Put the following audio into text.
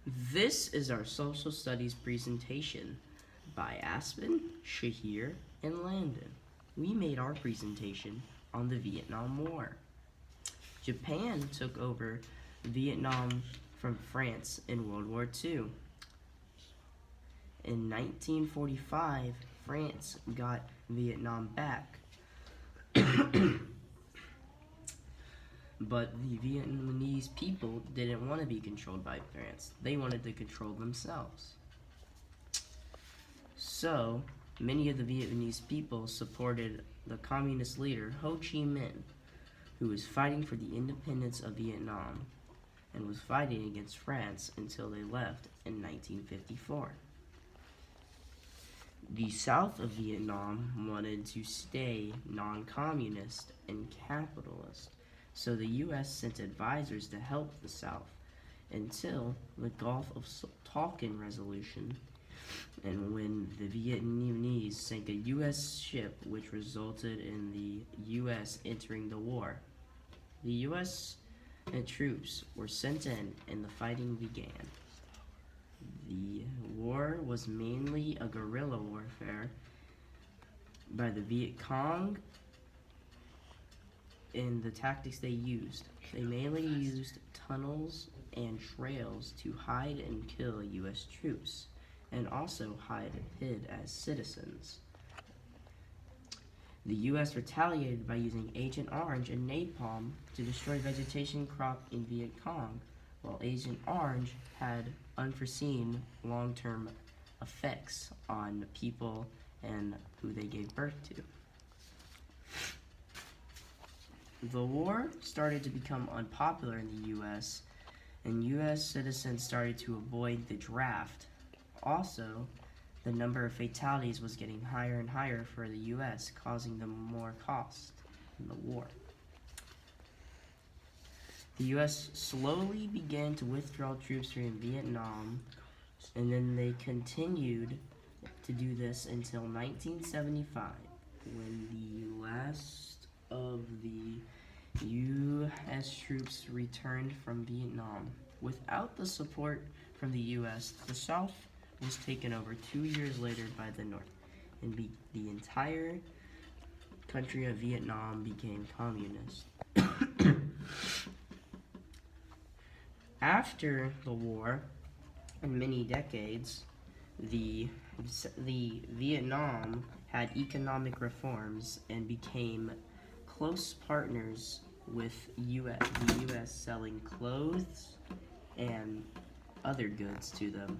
This is our social studies presentation by Aspen, Shahir, and Landon. We made our presentation on the Vietnam War. Japan took over Vietnam from France in World War II. In 1945, France got Vietnam back, but the Vietnamese people didn't want to be controlled by France. They wanted to control themselves. So, many of the Vietnamese people supported the communist leader Ho Chi Minh, who was fighting for the independence of Vietnam and was fighting against France until they left in 1954. The South of Vietnam wanted to stay non-communist and capitalist, so the U.S. sent advisors to help the South until the Gulf of Tonkin Resolution, and when the Vietnamese sank a U.S. ship, which resulted in the U.S. entering the war. The U.S. and troops were sent in, and the fighting began. The war was mainly a guerrilla warfare by the Viet Cong in the tactics they used. They mainly used tunnels and trails to hide and kill U.S. troops, and also hid as citizens. The U.S. retaliated by using Agent Orange and napalm to destroy vegetation crop in Viet Cong, while Agent Orange had unforeseen long-term effects on people and who they gave birth to. The war started to become unpopular in the U.S., and U.S. citizens started to avoid the draft. Also, the number of fatalities was getting higher and higher for the U.S., causing them more cost in the war. The U.S. slowly began to withdraw troops from Vietnam, and then they continued to do this until 1975, when the last of the U.S. troops returned from Vietnam. Without the support from the U.S., the South was taken over 2 years later by the North, and the entire country of Vietnam became communist. After the war, in many decades, the Vietnam had economic reforms and became close partners with the U.S., selling clothes and other goods to them.